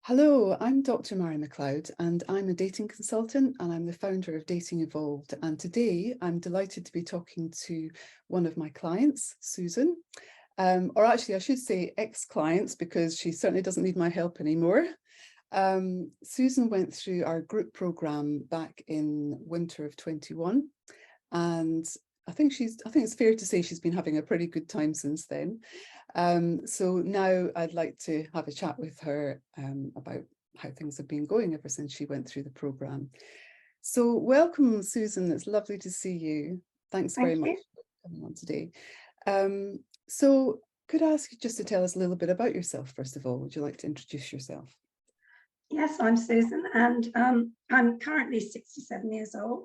Hello, I'm Dr. Mairi McLeod and I'm a dating consultant and I'm the founder of Dating Evolved. And today I'm delighted to be talking to one of my clients, Susan, or actually I should say ex-clients because she certainly doesn't need my help anymore. Susan went through our group program back in winter of 21 and I think it's fair to say she's been having a pretty good time since then. So now I'd like to have a chat with her about how things have been going ever since she went through the programme. So welcome, Susan. It's lovely to see you. Thanks very much for coming on today. So could I ask you just to tell us a little bit about yourself, first of all? Would you like to introduce yourself? Yes, I'm Susan, and I'm currently 67 years old,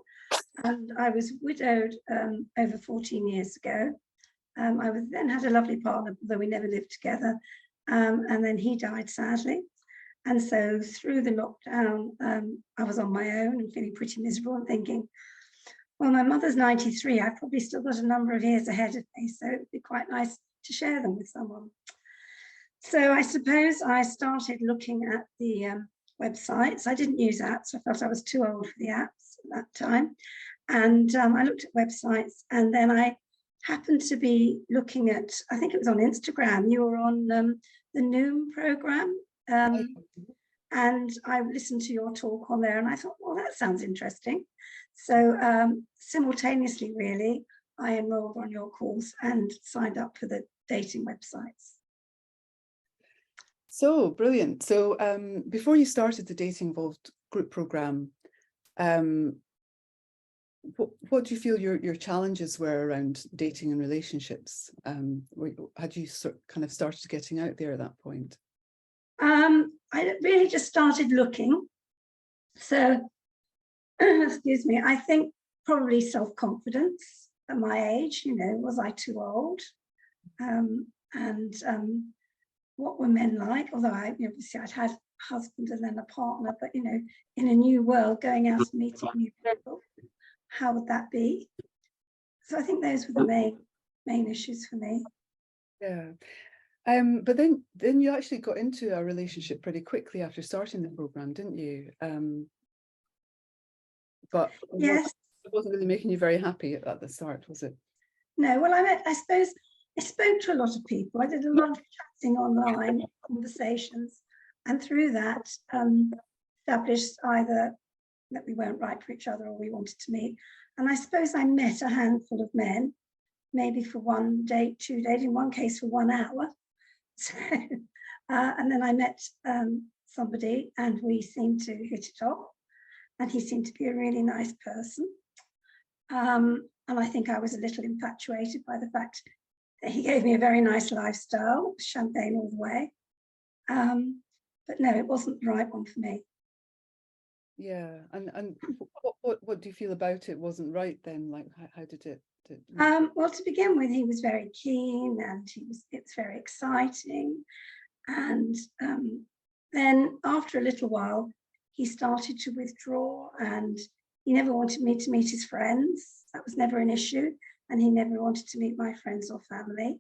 and I was widowed over 14 years ago. Then had a lovely partner, though we never lived together, and then he died sadly. And so through the lockdown, I was on my own and feeling pretty miserable and thinking, well, my mother's 93, I've probably still got a number of years ahead of me, so it'd be quite nice to share them with someone. So I suppose I started looking at the websites. I didn't use apps. I felt I was too old for the apps at that time. And I looked at websites, and then I happened to be looking at, I think it was on Instagram. You were on the Noom program. And I listened to your talk on there and I thought, well, that sounds interesting. So simultaneously, really, I enrolled on your course and signed up for the dating websites. So brilliant. So before you started the Dating Evolved group program, what do you feel your challenges were around dating and relationships? Had you kind of started getting out there at that point? I really just started looking. So, excuse me, I think probably self-confidence at my age, was I too old? What were men like? Although obviously I'd had a husband and then a partner, but in a new world, going out and meeting new people, how would that be? So I think those were the main issues for me. Yeah. But then you actually got into a relationship pretty quickly after starting the program, didn't you? But yes, it wasn't really making you very happy at the start, was it? No, well, I suppose I spoke to a lot of people. I did a lot of chatting online, conversations, and through that established either that we weren't right for each other or we wanted to meet. And I suppose I met a handful of men, maybe for 1 date, 2 days, in one case for 1 hour. So, and then I met somebody and we seemed to hit it off. And he seemed to be a really nice person. And I think I was a little infatuated by the fact that he gave me a very nice lifestyle, champagne all the way. But no, it wasn't the right one for me. Yeah, and what do you feel about it wasn't right then? Like, how did it? Well, to begin with, he was very keen, and it's very exciting. And then after a little while, he started to withdraw, and he never wanted me to meet his friends. That was never an issue, and he never wanted to meet my friends or family.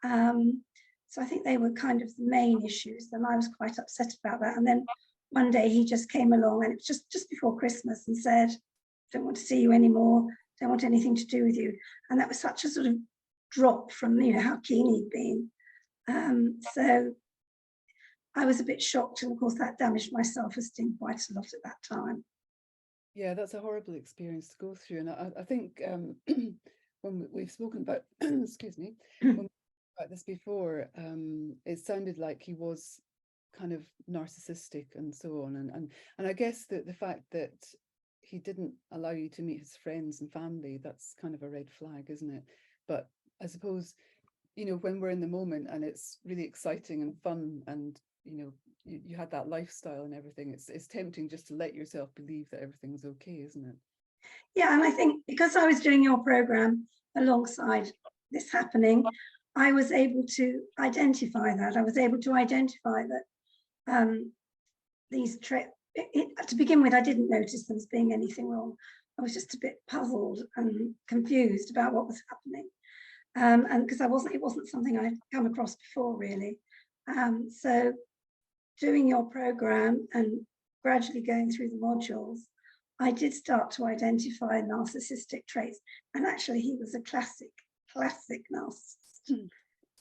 So I think they were kind of the main issues, and I was quite upset about that. And then one day he just came along, and it was just before Christmas, and said, "Don't want to see you anymore. Don't want anything to do with you." And that was such a sort of drop from how keen he'd been. So I was a bit shocked, and of course that damaged my self-esteem quite a lot at that time. Yeah, that's a horrible experience to go through, and I think when we've spoken about, excuse me, when we spoke about this before, it sounded like he was kind of narcissistic and so on, and I guess that the fact that he didn't allow you to meet his friends and family, that's kind of a red flag, isn't it? But I suppose, when we're in the moment and it's really exciting and fun and you had that lifestyle and everything, it's tempting just to let yourself believe that everything's okay, isn't it? Yeah, and I think because I was doing your program alongside this happening, I was able to identify that. I was able to identify that these traits, to begin with, I didn't notice them as being anything wrong. I was just a bit puzzled and confused about what was happening. And because it wasn't something I'd come across before, really. So doing your program and gradually going through the modules, I did start to identify narcissistic traits. And actually, he was a classic narcissist.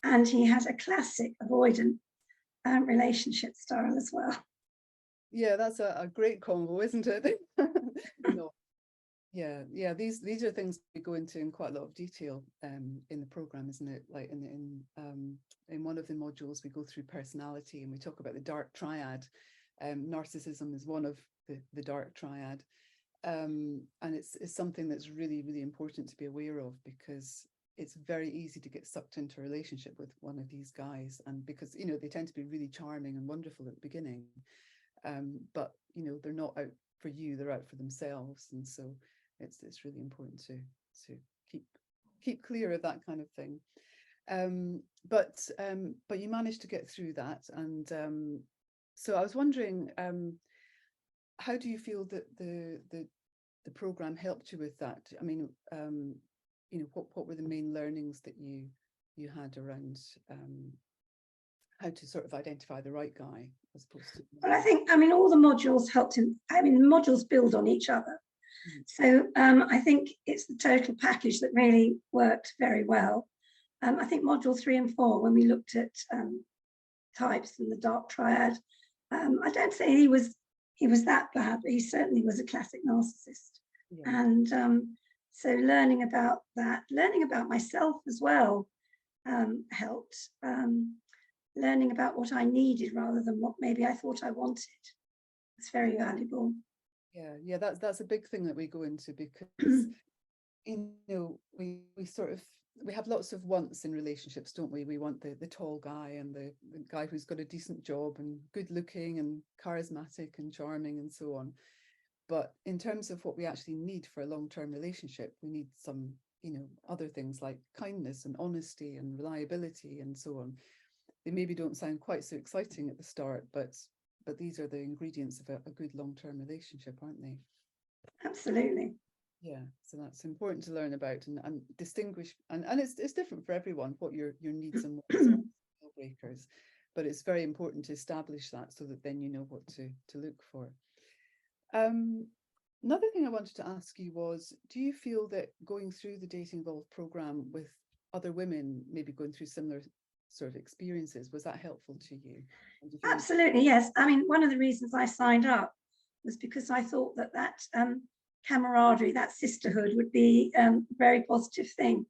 And he had a classic avoidant relationship style as well. Yeah, that's a great combo, isn't it? No. Yeah, these are things we go into in quite a lot of detail in the program, isn't it? Like in one of the modules, we go through personality and we talk about the dark triad. Narcissism is one of the dark triad, and it's something that's really, really important to be aware of, because it's very easy to get sucked into a relationship with one of these guys, and because they tend to be really charming and wonderful at the beginning, but they're not out for you, they're out for themselves, and so it's really important to keep clear of that kind of thing. But you managed to get through that, and so I was wondering, how do you feel that the program helped you with that? I mean, what were the main learnings that you had around how to sort of identify the right guy as opposed to? Well, I mean, all the modules helped him. I mean, the modules build on each other. So I think it's the total package that really worked very well. I think module 3 and 4, when we looked at types and the dark triad, I don't say he was that bad, but he certainly was a classic narcissist. Yeah. And so learning about that, learning about myself as well, helped. Learning about what I needed rather than what maybe I thought I wanted. It's very valuable. Yeah, that's a big thing that we go into, because we have lots of wants in relationships, don't we? We want the tall guy and the guy who's got a decent job and good looking and charismatic and charming and so on. But in terms of what we actually need for a long-term relationship, we need some other things like kindness and honesty and reliability and so on. They maybe don't sound quite so exciting at the start, but these are the ingredients of a good long-term relationship, aren't they? Absolutely. Yeah, so that's important to learn about and distinguish, and it's different for everyone what your needs and wants are, deal breakers, but it's very important to establish that so that then you know what to look for. Another thing I wanted to ask you was, do you feel that going through the Dating Evolved program with other women, maybe going through similar sort of experiences, was that helpful to you? Absolutely, yes. I mean, one of the reasons I signed up was because I thought that camaraderie, that sisterhood, would be a very positive thing.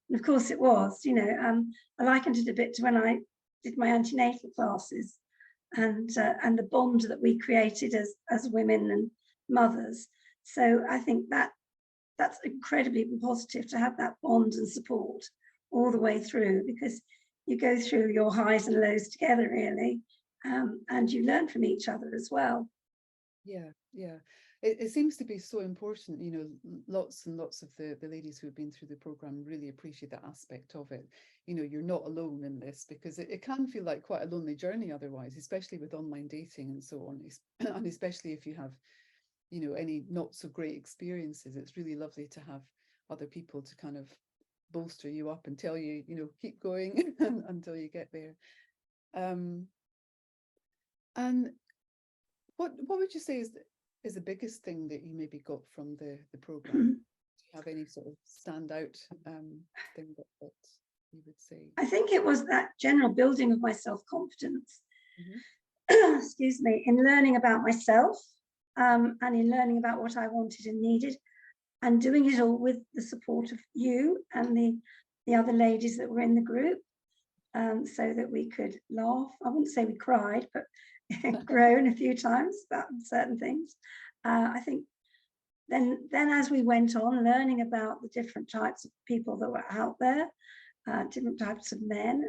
And of course it was. I likened it a bit to when I did my antenatal classes, and the bond that we created as women and mothers. So I think that's incredibly positive, to have that bond and support all the way through, because you go through your highs and lows together, really, and you learn from each other as well. Yeah. It seems to be so important. Lots and lots of the ladies who have been through the program really appreciate that aspect of it. You're not alone in this, because it can feel like quite a lonely journey otherwise, especially with online dating and so on, and especially if you have any not so great experiences. It's really lovely to have other people to kind of bolster you up and tell you, keep going until you get there. And what would you say is the biggest thing that you maybe got from the program? Do you have any sort of standout thing that you would say? I think it was that general building of my self-confidence. Excuse me, in learning about myself, and in learning about what I wanted and needed, and doing it all with the support of you and the other ladies that were in the group, so that we could laugh. I wouldn't say we cried, but groan a few times about certain things. I think then as we went on learning about the different types of people that were out there, different types of men,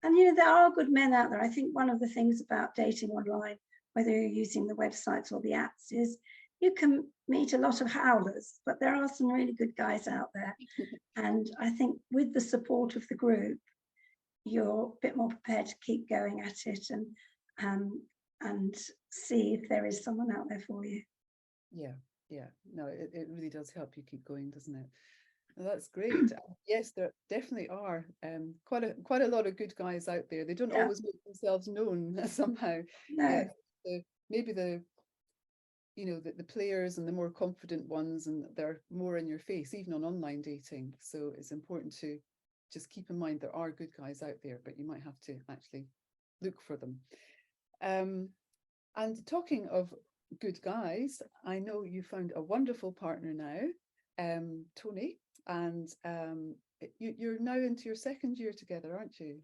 and there are good men out there. I think one of the things about dating online, whether you're using the websites or the apps, is you can meet a lot of howlers, but there are some really good guys out there. And I think with the support of the group, you're a bit more prepared to keep going at it and see if there is someone out there for you. Yeah. No, it really does help you keep going, doesn't it? Well, that's great. Yes, there definitely are quite a lot of good guys out there. They don't Yeah, always make themselves known somehow. no, Yes, maybe the players and the more confident ones, and they're more in your face, even on online dating. So it's important to just keep in mind there are good guys out there, but you might have to actually look for them. Um, and talking of good guys, I know you found a wonderful partner now, Tony, and you're now into your second year together, aren't you?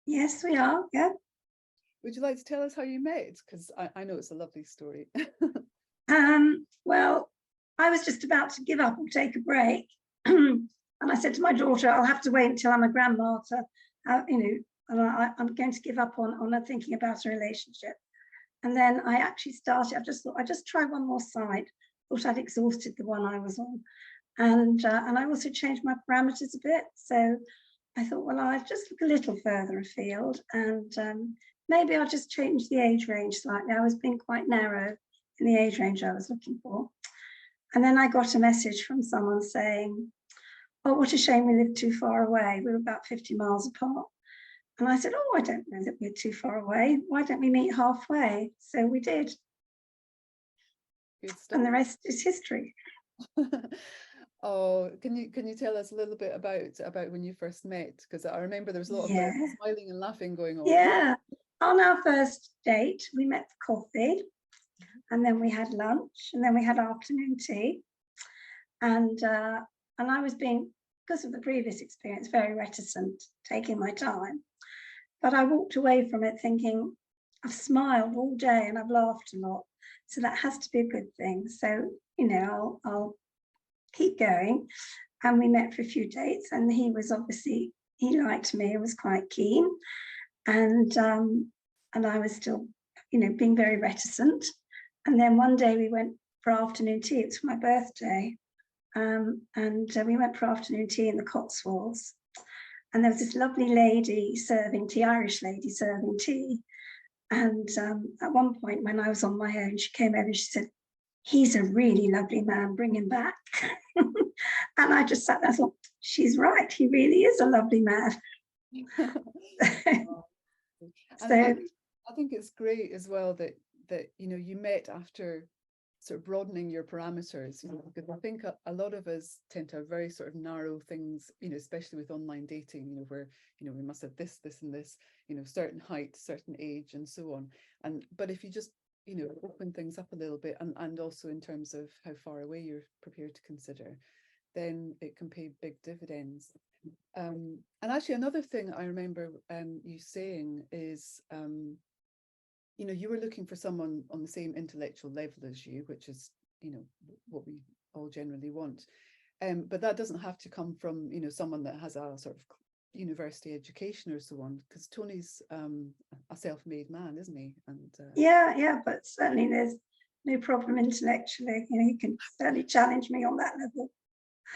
yes, we are. Yeah. Would you like to tell us how you met? Because I know it's a lovely story. Well, I was just about to give up or take a break. And I said to my daughter, I'll have to wait until I'm a grandma to, and I'm going to give up on thinking about a relationship. And then I actually started, I just thought, I just try one more site. Thought I'd exhausted the one I was on. And I also changed my parameters a bit. So I thought, well, I'll just look a little further afield, and maybe I'll just change the age range slightly. I was being quite narrow in the age range I was looking for. And then I got a message from someone saying, oh, what a shame we live too far away. We were about 50 miles apart. And I said, oh, I don't know that we're too far away. Why don't we meet halfway? So we did. Good stuff. And the rest is history. Oh, can you tell us a little bit about when you first met? Because I remember there was a lot of Yeah. smiling and laughing going on. Yeah. On our first date, we met for coffee, and then we had lunch, and then we had afternoon tea. And I was being, because of the previous experience, very reticent, taking my time. But I walked away from it thinking, I've smiled all day and I've laughed a lot. So that has to be a good thing. So, I'll keep going. And we met for a few dates, and he liked me and was quite keen. And I was still, being very reticent. And then one day we went for afternoon tea. It's for my birthday. And we went for afternoon tea in the Cotswolds. And there was this lovely lady serving tea, Irish lady serving tea. And at one point, when I was on my own, she came over and she said, he's a really lovely man, bring him back. And I just sat there and thought, she's right, he really is a lovely man. And So I think it's great as well that you met after sort of broadening your parameters, because I think a lot of us tend to have very sort of narrow things, especially with online dating, where we must have this, and this, certain height, certain age, and so on. But if you just open things up a little bit, and also in terms of how far away you're prepared to consider, then it can pay big dividends. And actually, another thing I remember you saying is, you were looking for someone on the same intellectual level as you, which is, what we all generally want. But that doesn't have to come from, someone that has a sort of university education or so on, because Tony's a self-made man, isn't he? And yeah, but certainly there's no problem intellectually. You can certainly challenge me on that level.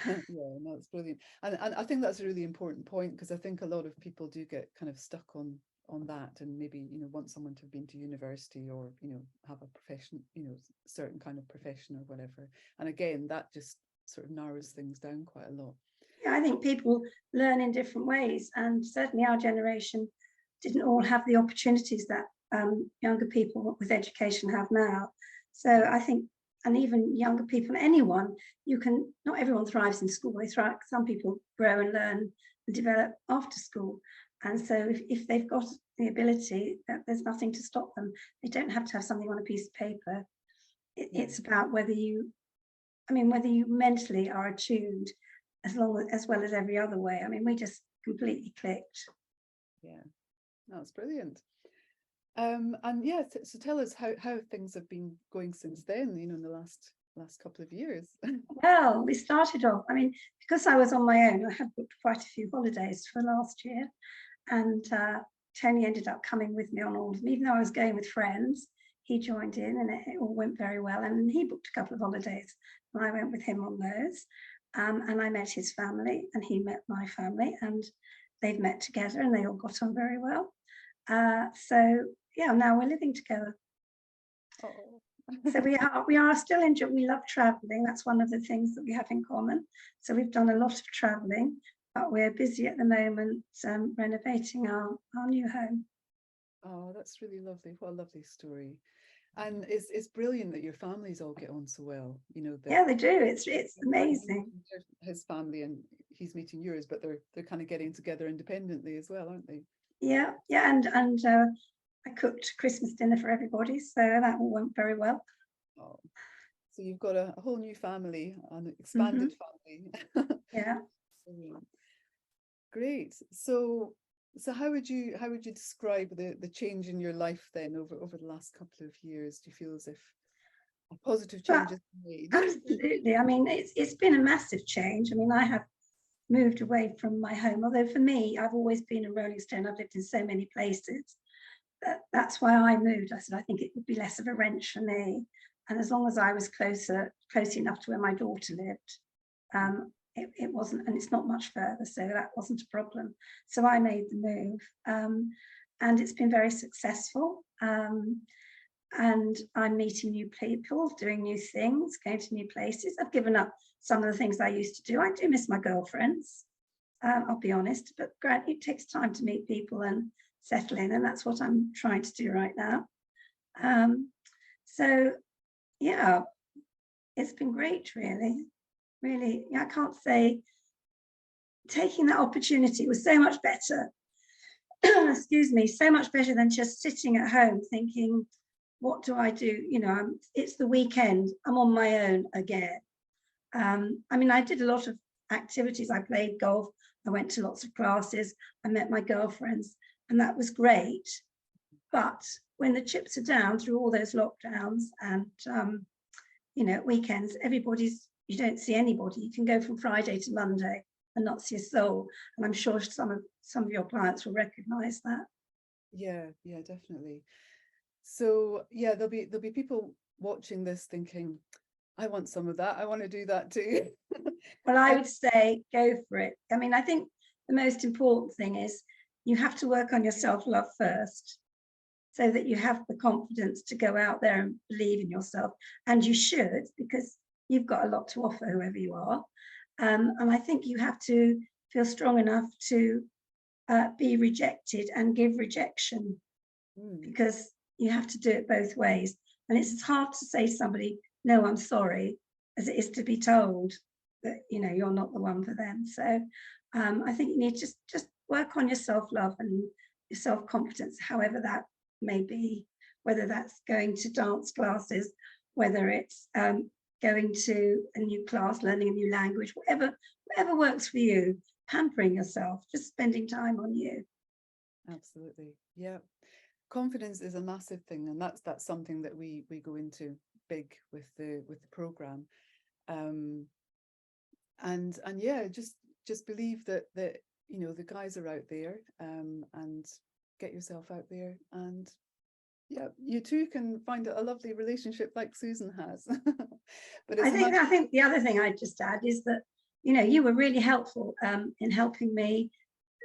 yeah, no, it's brilliant. And I think that's a really important point, because I think a lot of people do get kind of stuck on that, and maybe want someone to have been to university, or have a profession, certain kind of profession or whatever. And again, that just sort of narrows things down quite a lot. Yeah, I think people learn in different ways, and certainly our generation didn't all have the opportunities that younger people with education have now. So I think, and even younger people, anyone, not everyone thrives in school. They thrive, some people grow and learn and develop after school. And so if they've got the ability, there's nothing to stop them. They don't have to have something on a piece of paper. It's about whether you mentally are attuned, as well as every other way. I mean, we just completely clicked. Yeah, that's brilliant. And yeah, so tell us how things have been going since then, in the last couple of years. Well, we started off, because I was on my own, I had booked quite a few holidays for last year, and Tony ended up coming with me on all of them. Even though I was going with friends, he joined in, and it all went very well. And he booked a couple of holidays, and I went with him on those. And I met his family, and he met my family, and they've met together, and they all got on very well. So yeah, now we're living together. Oh, So we are still enjoying, we love traveling. That's one of the things that we have in common. So we've done a lot of traveling, but we're busy at the moment renovating our new home. Oh, that's really lovely. What a lovely story. And it's brilliant that your families all get on so well. You know, that Yeah, they do. It's amazing. his family and he's meeting yours, but they're kind of getting together independently as well, aren't they? Yeah, yeah, and I cooked Christmas dinner for everybody, so that all went very well. Oh, so you've got a whole new family, an Hmm. expanded family. Yeah. Brilliant. Great. So how would you describe the change in your life then over the last couple of years? Do you feel as if a positive But change has been made? absolutely. I mean, it's been a massive change. I mean, I have moved away from my home, although for me, I've always been a Rolling Stone. I've lived in so many places. That's why I moved. I said, I think it would be less of a wrench for me. And as long as I was close enough to where my daughter lived, it wasn't, and it's not much further, so that wasn't a problem. So I made the move, and it's been very successful. And I'm meeting new people, doing new things, going to new places. I've given up some of the things I used to do. I do miss my girlfriends, I'll be honest, but it takes time to meet people and settle in, and that's what I'm trying to do right now. So yeah, it's been great, really. Really, I can't say taking that opportunity was so much better. Excuse me, so much better than just sitting at home thinking, what do I do? You know, it's the weekend, I'm on my own again. I mean, I did a lot of activities. I played golf, I went to lots of classes, I met my girlfriends, and that was great. But when the chips are down through all those lockdowns and, weekends, you don't see anybody. You can go from Friday to Monday and not see a soul. And I'm sure some of your clients will recognize that. Yeah, yeah, definitely. So yeah, there'll be people watching this thinking, I want some of that. I want to do that too. Well, I would say go for it. I mean, I think the most important thing is you have to work on your self-love first so that you have the confidence to go out there and believe in yourself. And you should, because you've got a lot to offer, whoever you are. And I think you have to feel strong enough to be rejected and give rejection, Mm, because you have to do it both ways. And it's as hard to say to somebody, no, I'm sorry, as it is to be told that, you're not the one for them. So I think you need to just work on your self-love and your self-confidence, however that may be, whether that's going to dance classes, whether it's going to a new class, learning a new language, whatever works for you, pampering yourself, just spending time on you. absolutely. Yeah. Confidence is a massive thing, and that's something that we go into big with the program. Um, and yeah, just believe that the guys are out there, and get yourself out there, and yeah, you too can find a lovely relationship like Susan has. But I it's a think matter. I think the other thing I'd just add is that you were really helpful in helping me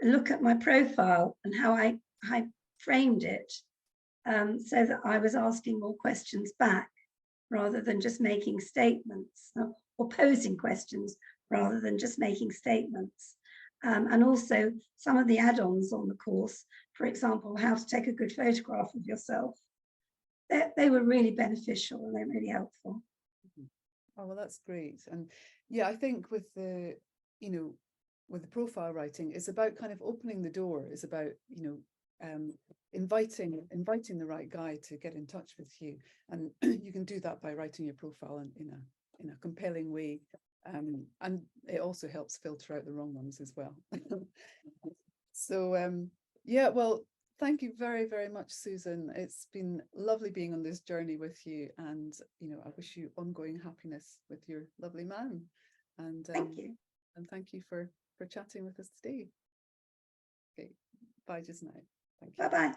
look at my profile and how I framed it, so that I was asking more questions back rather than just making statements, or posing questions rather than just making statements. And also some of the add-ons on the course, for example, how to take a good photograph of yourself, they were really beneficial and they're really helpful. Oh, well, that's great. And yeah, I think you know, with the profile writing, it's about kind of opening the door. It's about, inviting the right guy to get in touch with you. And you can do that by writing your profile in a compelling way. And it also helps filter out the wrong ones as well. So yeah, well, thank you very, very much, Susan. It's been lovely being on this journey with you, and I wish you ongoing happiness with your lovely man. And Thank you. and thank you for chatting with us today. Okay, bye just now. Thank you. Bye-bye.